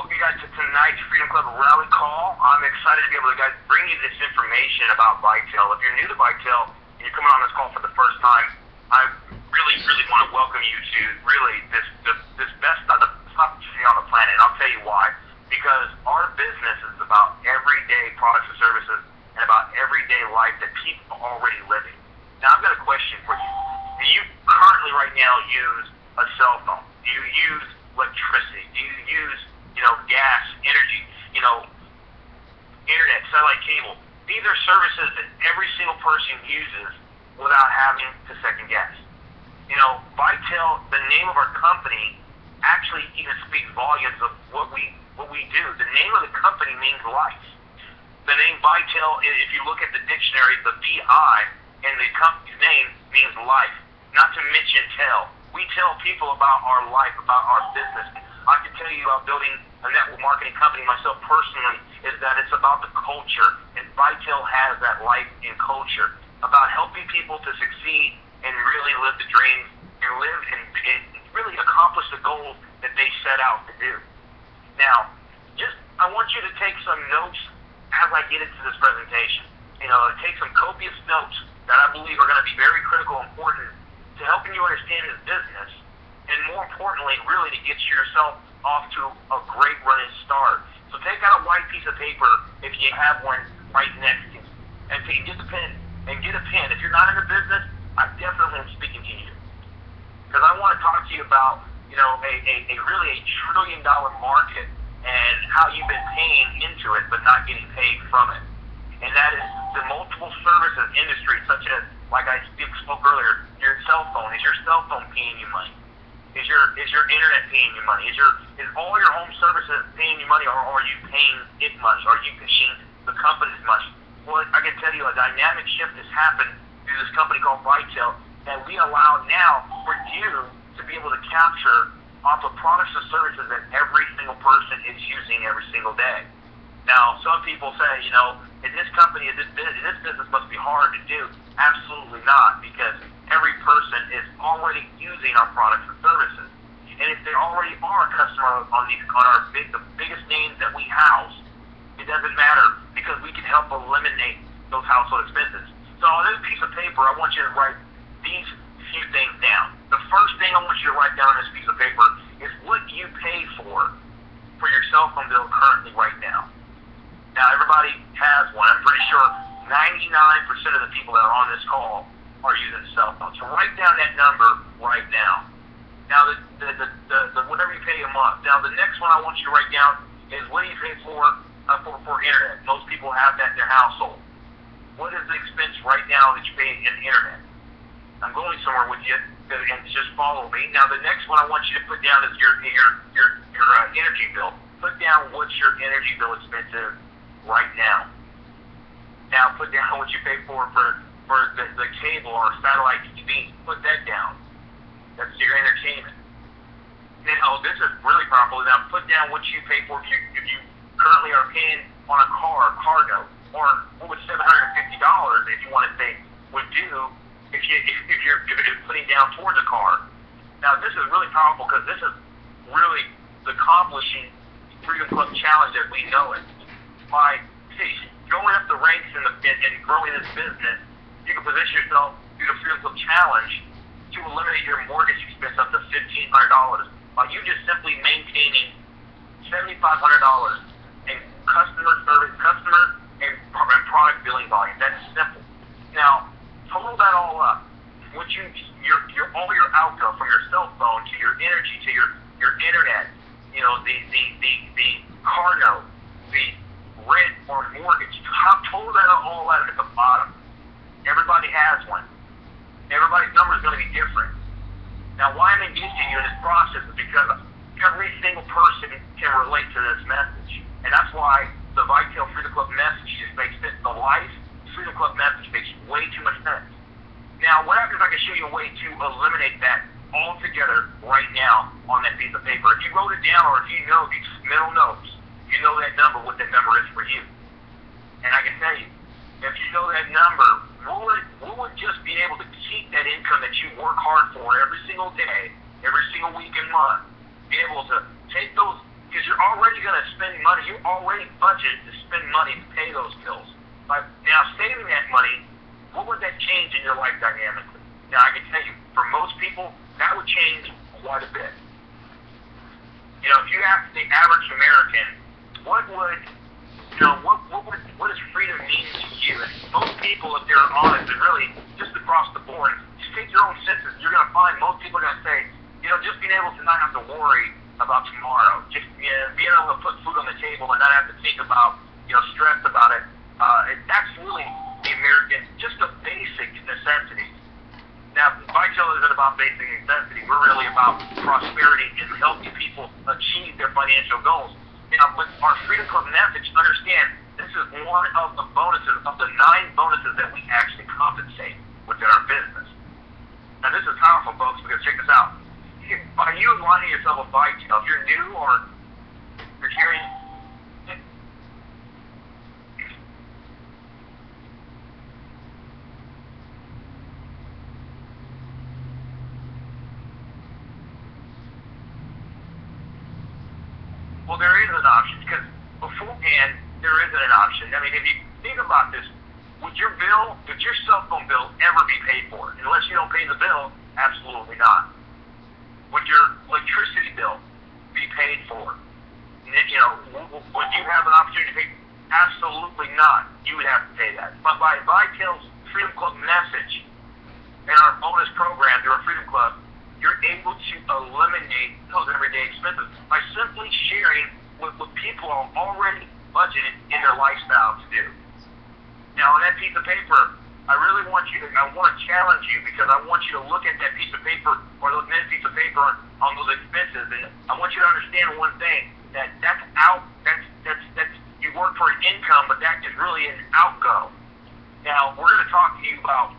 welcome you guys to tonight's Freedom Club Rally Call. I'm excited to be able to bring you this information about vitel. If you're new to vitel and you're coming on this call for the first time, I really want to welcome you to really this best opportunity on the planet. And I'll tell you why. Because our business is about everyday products and services and about everyday life that people are already living. Now, I've got a question for you. Do you currently right now use a cell phone? Do you use electricity? Do you use, gas, energy, internet, satellite cable? These are services that every single person uses without having to second guess. Vitel, the name of our company, actually even speaks volumes of what we do. The name of the company means life. The name Vitel, if you look at the dictionary, the VI and the company's name means life, not to mention tell. We tell people about our life, about our business. I can tell you about building a network marketing company myself personally is that it's about the culture, and Vitel has that life and culture about helping people to succeed and really live the dreams and live and really accomplish the goals that they set out to do. Now, I want you to take some notes as I get into this presentation. Take some copious notes that I believe are going to be very critical and important to helping you understand this business, and more importantly, really to get yourself off to a great running start. So take out a white piece of paper if you have one right next to you, and get the pen and get a pen. If you're not in the business, I definitely am speaking to you because I want to talk to you about a really $1 trillion market and how you've been paying into it but not getting paid from it. And that is the multiple services industry, such as, like I spoke earlier, your cell phone. Is your cell phone paying you money? Is your internet paying you money? Is all your home services paying you money, or are you paying it money? Are you paying the company's money? Well, I can tell you a dynamic shift has happened through this company called Vitel that we allow now for you to be able to capture off of products and services that every single person is using every single day. Now, some people say, in this company, this business must be hard to do. Absolutely not, because every person is already using our products and services. And if they already are a customer on the biggest names that we house, it doesn't matter because we can help eliminate those household expenses. So on this piece of paper, I want you to write these few things down. The first thing I want you to write down on this piece of paper is what you pay for your cell phone bill currently right now. Now, everybody has one. I'm pretty sure 99% of the people that are on this call are using a cell phone. So write down that number right now. Now, the whatever you pay a month. Now, the next one I want you to write down is what do you pay for internet? Most people have that in their household. What is the expense right now that you pay in the internet? I'm going somewhere with you, and just follow me. Now, the next one I want you to put down is your energy bill. Put down what's your energy bill expense is right now. Now, put down what you pay for the cable or satellite TV. Put that down. That's your entertainment. Now, this is really powerful. Now, put down what you pay for if you currently are paying on a car note, or what would $750 if you want to say would do if you're putting down towards a car. Now, this is really powerful because this is really accomplishing Freedom Club Challenge as we know it. By going up the ranks and growing this business, you can position yourself through the Freedom Club Challenge to eliminate your mortgage expense up to $1,500 by you just simply maintaining $7,500 in customer and product billing volume. That's simple. Now, total that all up. What all your outcome from your cell phone to your energy to your internet, the car note, the rent or mortgage. Total that all out at the bottom. Everybody has one. Everybody's number is going to be different. Now, why I'm engaging you in this process is because every single person can relate to this message. And that's why the Vitel Freedom Club message just makes sense. The Life Freedom Club message makes way too much sense. Now, what happens if I can show you a way to eliminate that altogether right now on that piece of paper? If you wrote it down or if you know these middle notes, you know that number, what that number is for you. And I can tell you, if you know that number, we would just be able to keep that income that you work hard for every single day, every single week and month, be able to take those because you're already going to spend money. You already budgeted to spend money to pay those bills. But now, saving that money, what would that change in your life dynamically? Now, I can tell you, for most people, that would change quite a bit. You know, if you ask the average American, what does freedom mean to you? And most people, if they're honest, and really just across the board, just take your own senses, you're going to find most people are going to say, you know, just being able to not have to worry about tomorrow, just being able to put food on the table and not have to think about, stress about it. That's really the American, just a basic necessity. Now, vitel isn't about basic necessity. We're really about prosperity and helping people achieve their financial goals. Now, with our Freedom Club message, understand this is one of the bonuses, of the 9 bonuses that we actually compensate within our business. Now, this is powerful, folks, because check this out. By you aligning yourself with vitel, if you're new or you're carrying... Well, there is an option, because beforehand, there isn't an option. I mean, if you think about this, would your cell phone bill ever be paid for? Unless you don't pay the bill, absolutely not. Would your electricity bill be paid for? Would you have an opportunity to pay? Absolutely not. You would have to pay that. But by vitel's Freedom Club message and our bonus program through our Freedom Club, you're able to eliminate those everyday expenses by simply sharing what people are already budgeted in their lifestyle to do. Now, on that piece of paper, I want to challenge you, because I want you to look at that piece of paper or those minute piece of paper on those expenses, and I want you to understand one thing, that's you work for an income, but that is really an outgo. Now, we're going to talk to you about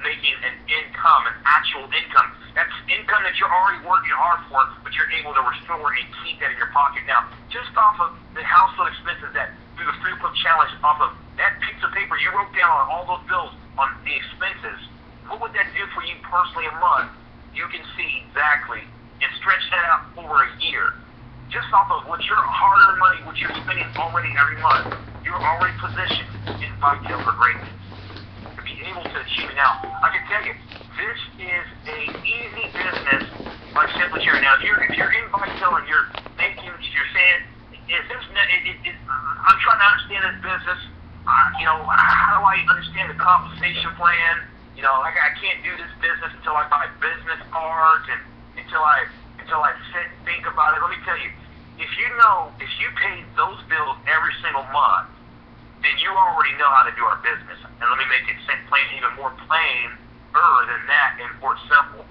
making an income, an actual income. That's income that you're already working hard for, but you're able to restore and keep that in your pocket. Now, just off of the household expenses that through the Freedom Club Challenge, off of that piece of paper you wrote down on all those bills, on the expenses, what would that do for you personally a month? You can see exactly and stretch that out over a year. Just off of what your hard-earned money, what you're spending already every month, you're already positioned in vitel for greatness. To be able to achieve it now, I can tell you, this is a easy business by simply sharing. Now, if you're in vitel and you're saying, I'm trying to understand this business. How do I understand the compensation plan? I can't do this business until I buy business cards and until I sit and think about it. Let me tell you, if you pay those bills every single month, then you already know how to do our business. And let me make it plain, even more plain than that, and more simple.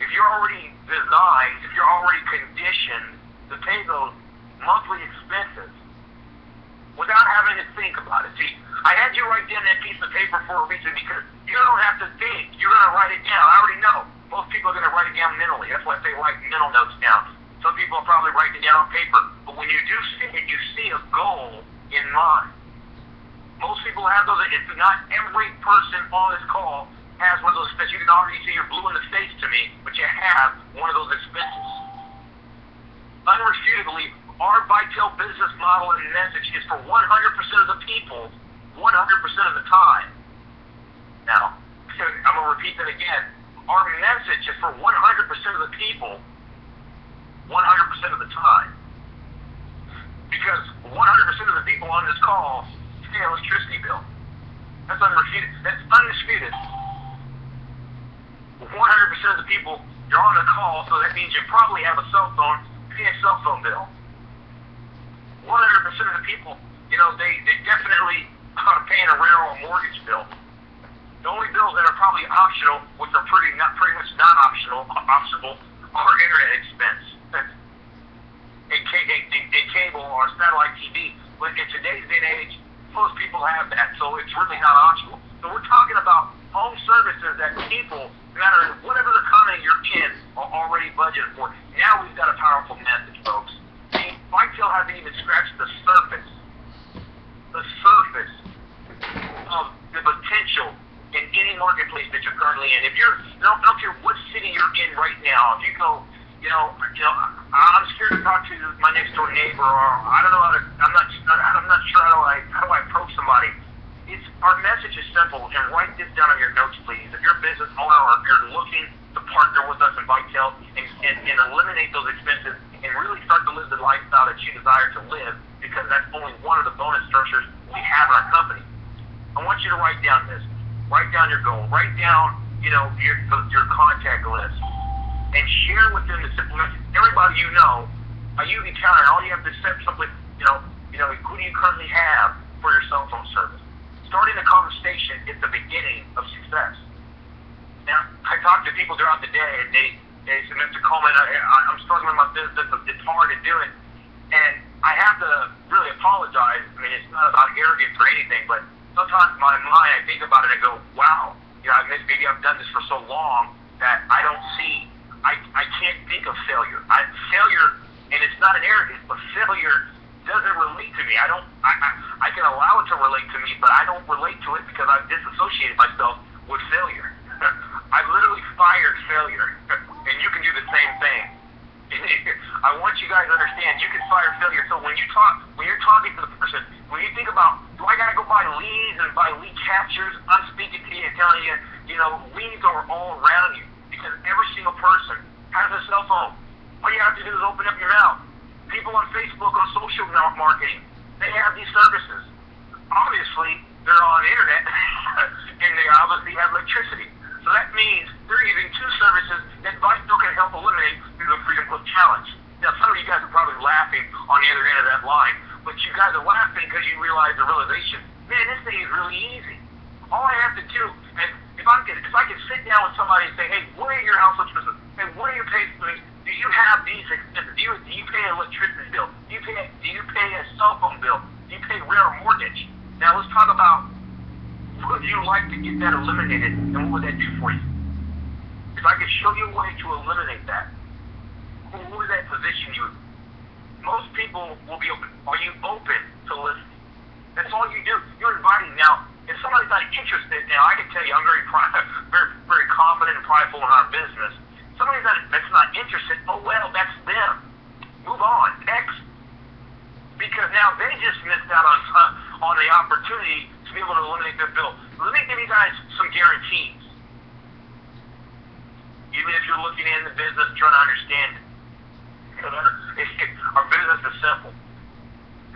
If you're already designed, if you're already conditioned to pay those monthly expenses without having to think about it. See, I had you write down that piece of paper for a reason, because you don't have to think. You're going to write it down. I already know. Most people are going to write it down mentally. That's why they write mental notes down. Some people are probably writing it down on paper. But when you do see it, you see a goal in mind. Most people have those. It's not every person on this call has one of those expenses. You can already see you're blue in the face to me, but you have one of those expenses. Unrefutably, our vitel business model and message is for 100% of the people, 100% of the time. Now, I'm going to repeat that again. Our message is for 100% of the people, 100% of the time. Because 100% of the people on this call pay an electricity bill. That's unrefuted. That's undisputed. 100% of the people, you're on the call, so that means you probably have a cell phone, pay a cell phone bill. 100% of the people, they definitely are paying a rent or a mortgage bill. The only bills that are probably optional, which are pretty much non-optional, are internet expense. A cable or satellite TV. But in today's day and age, most people have that, so it's really not optional. So we're talking about home services that people, no matter whatever the economy you're in, are already budgeted for. Now we've got a powerful message, folks. Vitel hasn't even scratched the surface of the potential in any marketplace that you're currently in. If I don't care what city you're in right now, if you go, I'm scared to talk to my next door neighbor, or I don't know how to. I'm not sure how do I approach somebody. Our message is simple, and write this down on your notes, please. If you're a business owner or if you're looking to partner with us in Vitel and eliminate those expenses and really start to live the lifestyle that you desire to live, because that's only one of the bonus structures we have in our company. I want you to write down this. Write down your goal. Write down, your contact list, and share with them the simple message. Everybody a UV counter, and all you have to set something, who do you currently have for your cell phone service? Starting the conversation is the beginning of success. Now, I talk to people throughout the day, and they say, Mr. Coleman, I'm struggling with my business. It's hard to do it. And I have to really apologize. I mean, it's not about arrogance or anything, but sometimes in my mind, I think about it and go, wow, maybe I've done this for so long that I don't see, I can't think of failure. Failure, and it's not an arrogance, but failure doesn't relate to me. I can allow it to relate to me, but I don't relate to it because I've disassociated myself with failure. I've literally fired failure, and you can do the same thing. I want you guys to understand you can fire failure. So when you're talking to the person, when you think about, do I gotta go buy leads and buy lead captures? I'm speaking to you and telling you, leads are all around you because every single person has a cell phone. All you have to do is open up your mouth. People on Facebook, on social marketing, they have these services. Obviously, they're on the internet, and they obviously have electricity. So that means they're using two services that Vitel can help eliminate through the Freedom Club Challenge. Now, some of you guys are probably laughing on the other end of that line, but you guys are laughing because you realize the realization, man, this thing is really easy. All I have to do, and if I can sit down with somebody and say, hey, what are your household expenses? Hey, what are your payments? Do you have these expenses? Do you pay an electricity bill? Do you pay a cell phone bill? Do you pay rent or mortgage? Now let's talk about, would you like to get that eliminated, and what would that do for you? If I could show you a way to eliminate that, who would that position you? Most people will be open. Are you open to listening? That's all you do. You're inviting. Now, if somebody's not interested, now I can tell you I'm very very confident and prideful in our business. Somebody that's not interested, oh well, that's them. Move on. Next. Because now they just missed out on the opportunity to be able to eliminate their bill. Let me give you guys some guarantees. Even if you're looking in the business trying to understand it. Our business is simple.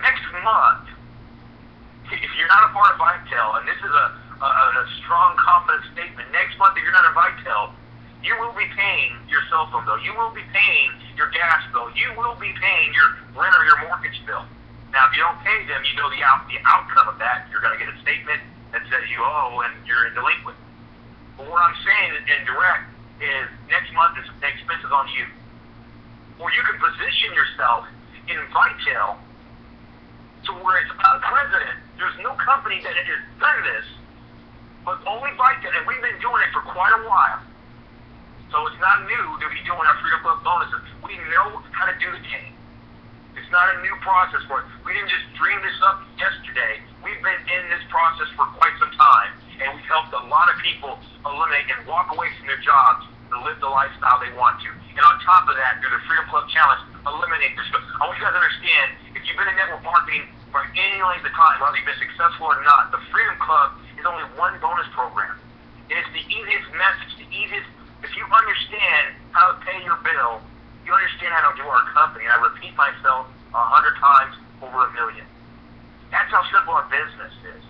Next month, if you're not a part of Vitel, and this is a strong, confident statement, next month if you're not a Vitel, you will be paying your cell phone bill. You will be paying your gas bill. You will be paying your rent or your mortgage bill. Now, if you don't pay them, you know the outcome of that. You're going to get a statement that says you owe and you're in delinquent. But what I'm saying in direct is next month is the expenses on you. Or you can position yourself in Vitel to where it's unprecedented. There's no company that has done this, but only Vitel, and we've been doing it for quite a while. So it's not new to be doing our Freedom Club bonuses. We know how to do the game. It's not a new process for us. We didn't just dream this up yesterday. We've been in this process for quite some time, and we've helped a lot of people eliminate and walk away from their jobs to live the lifestyle they want to. And on top of that, through the Freedom Club Challenge, eliminate this. I want you guys to understand, if you've been in network marketing for any length of time, whether you've been successful or not, the Freedom Club is only one bonus program. And it's the easiest message, the easiest. If you understand how to pay your bill, you understand how to do our company. And I repeat myself 100 times over 1 million. That's how simple our business is.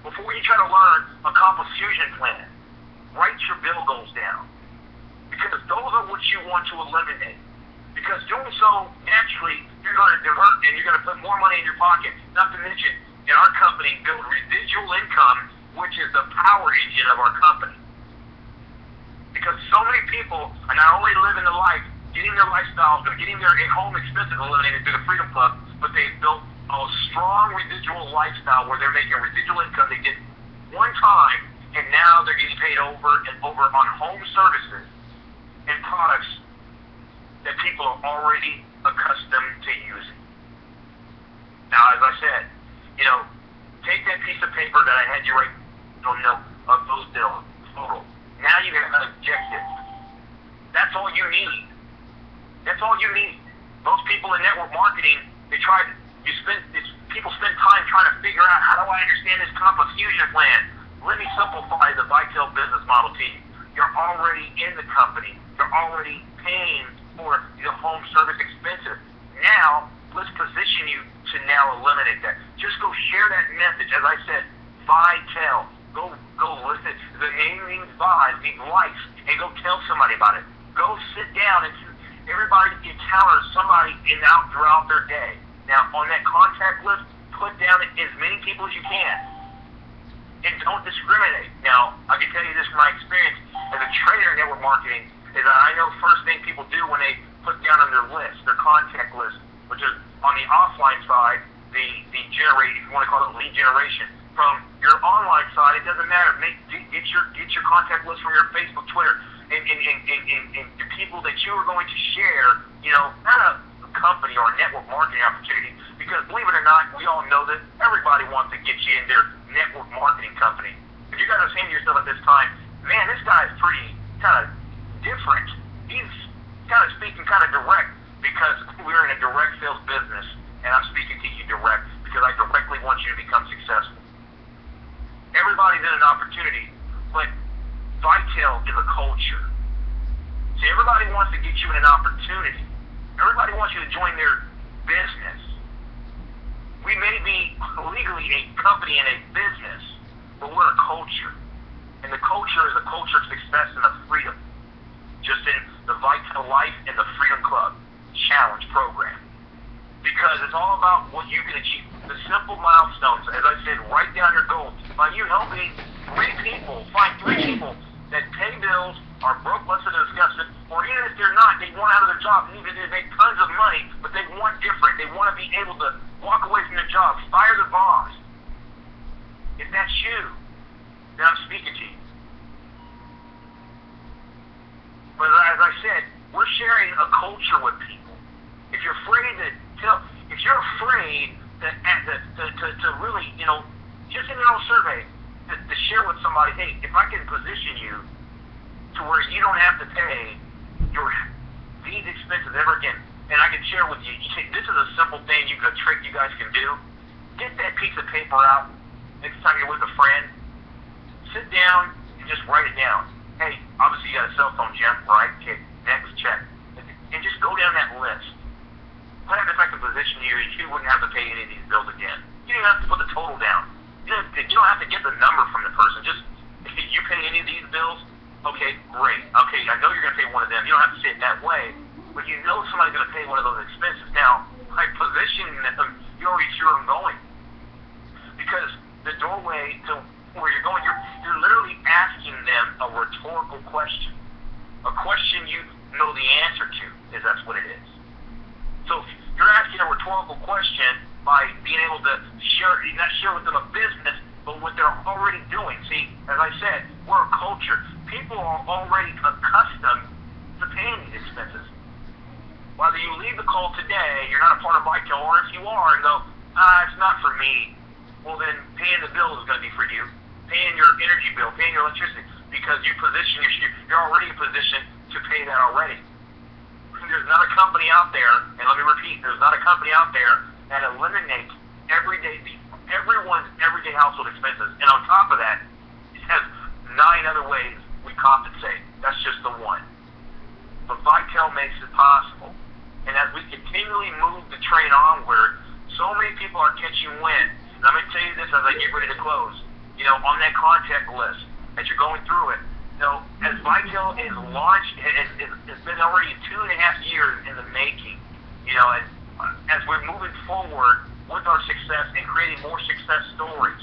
Before you try to learn a compost fusion plan, write your bill goals down. Because those are what you want to eliminate. Because doing so, naturally, you're going to divert and you're going to put more money in your pocket. Not to mention, in our company, build residual income, which is the power engine of our company. Because so many people are not only living the life, getting their lifestyle, getting their home expenses eliminated through the Freedom Club, but they've built a strong residual lifestyle where they're making residual income. They did one time, and now they're getting paid over and over on home services and products that people are already accustomed to using. Now, as I said, take that piece of paper that I had you write note of those bills, total. Now you have an objective. That's all you need. That's all you need. Most people in network marketing, people spend time trying to figure out, how do I understand this comp fusion plan? Let me simplify the vitel business model to you. You're already in the company. You're already paying for your home service expenses. Now, let's position you to now eliminate that. Just go share that message. As I said, vitel. Go listen. The name means means life, and go tell somebody about it. Go sit down and everybody encounters somebody out throughout their day. Now, on that contact list, put down as many people as you can. And don't discriminate. Now, I can tell you this from my experience as a trader in network marketing, is that I know first thing people do when they put down on their list, their contact list, which is on the offline side, the generate, if you want to call it lead generation. From your online side, it doesn't matter. Get your contact list from your Facebook, Twitter, and the people that you are going to share, not a company or a network marketing opportunity, because believe it or not, we all know that everybody wants to get you in their network marketing company. If you guys are saying to yourself at this time, man, this guy is pretty kind of different. He's kind of speaking kind of direct, because we're in a direct sales business, and I'm speaking to you direct because I directly want you to become successful. Everybody's in an opportunity, but vitel is a culture. See, everybody wants to get you in an opportunity. Everybody wants you to join their business. We may be legally a company and a business, but we're a culture. And the culture is a culture of success and of freedom. Just in the Vitel Life and the Freedom Club Challenge program. Because it's all about what you can achieve. The simple milestones. As I said, write down your goals. By you helping find three people that pay bills, are broke, less than disgusted, or even if they're not, they want out of their job, and even if they make tons of money, but they want different. They want to be able to walk away from their job, fire their boss. If that's you, then I'm speaking to you. But as I said, we're sharing a culture with people. If you're afraid to really, just in your own survey, to share with somebody, hey, if I can position you to where you don't have to pay these expenses ever again, and I can share with you, this is a simple thing, a trick you guys can do. Get that piece of paper out next time you're with a friend. Sit down and just write it down. Hey, obviously you got a cell phone, Jim, right? Okay, next, check. And just go down that list. What happens if I can position you and you wouldn't have to pay any of these bills again? You don't have to put the total down. You don't have to get the number from the person. Just, if you pay any of these bills, okay, great. Okay, I know you're going to pay one of them. You don't have to say it that way, but you know somebody's going to pay one of those expenses. Now, by positioning them, you already see where I'm going. Because the doorway to where you're going, you're literally asking them a rhetorical question. A question you know the answer to, is that's what it is. So you're asking a rhetorical question by being able to not share with them a business, but what they're already doing. See, as I said, we're a culture. People are already accustomed to paying these expenses. Whether you leave the call today, you're not a part of Vitel, or if you are and go, it's not for me, well then paying the bill is going to be for you. Paying your energy bill, paying your electricity, because you're already in position to pay that already. There's not a company out there, and let me repeat, there's not a company out there that eliminates everyone's everyday household expenses. And on top of that, it has 9 other ways we compensate. That's just the one. But Vitel makes it possible. And as we continually move the train onward, so many people are catching wind. And I'm going to tell you this as I get ready to close. On that contact list, as you're going through it, as Vitel is launched, it's been already 2.5 years in the making, and as we're moving forward with our success and creating more success stories,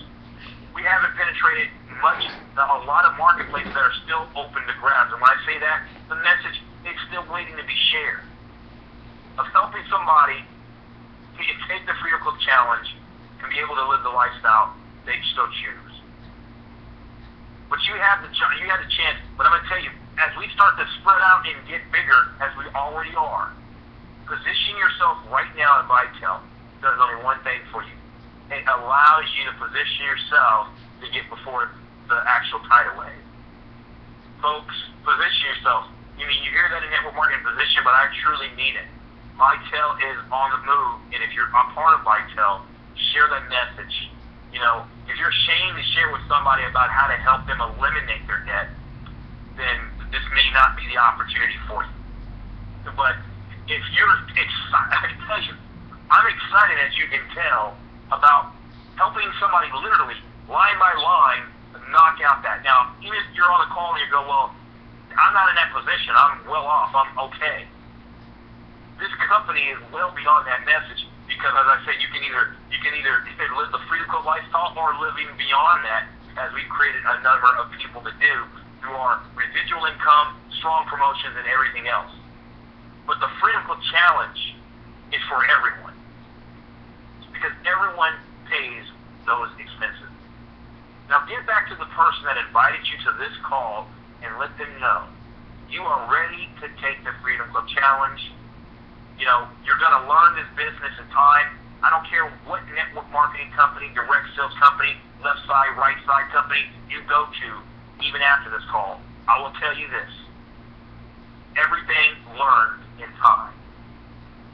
we haven't penetrated a lot of marketplaces that are still open to grabs. And when I say that, the message is still waiting to be shared. Of helping somebody to take the Freedom Club Challenge and be able to live the lifestyle they so choose. But you have the chance. But I'm going to tell you, as we start to spread out and get bigger, as we already are, position yourself right now at Vitel does only one thing for you. It allows you to position yourself to get before the actual tidal wave. Folks, position yourself. You hear that in network marketing, position but I truly mean it. Vitel is on the move, and if you're a part of Vitel, share that message. You know, if you're ashamed to share with somebody about how to help them eliminate their debt, then this may not be the opportunity for you. But if you're excited, I can tell you, I'm excited, as you can tell, about helping somebody literally, line by line, knock out that. Now, even if you're on the call and you go, well, I'm not in that position, I'm well off, I'm okay. This company is well beyond that message because, as I said, you can either live the Freedom Club lifestyle or live even beyond that, as we've created a number of people to do through our residual income, strong promotions, and everything else. But the Freedom Club Challenge is for everyone because everyone pays those expenses. Now get back to the person that invited you to this call and let them know you are ready to take the Freedom Club Challenge. You know, you're going to learn this business in time. I don't care what network marketing company, direct sales company, left side, right side company you go to, even after this call. I will tell you this. Everything learned in time.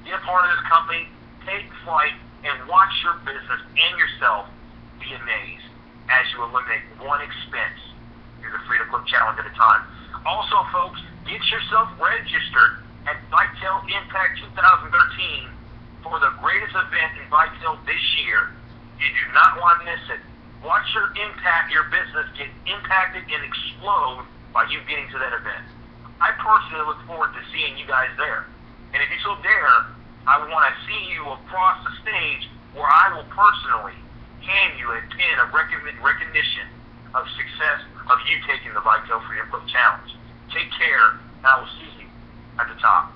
Be a part of this company, take flight, and watch your business and yourself be amazed as you eliminate one expense through the Freedom Club Challenge at a time. Also, folks, get yourself registered at Vitel Impact 2013 for the greatest event in Vitel this year. You do not want to miss it. Watch your business get impacted and explode by you getting to that event. I personally look forward to seeing you guys there. And if you so dare, I want to see you across the stage where I will personally hand you a pin of recognition of success of you taking the Vitel Freedom Club Challenge. Take care, and I will see you at the top.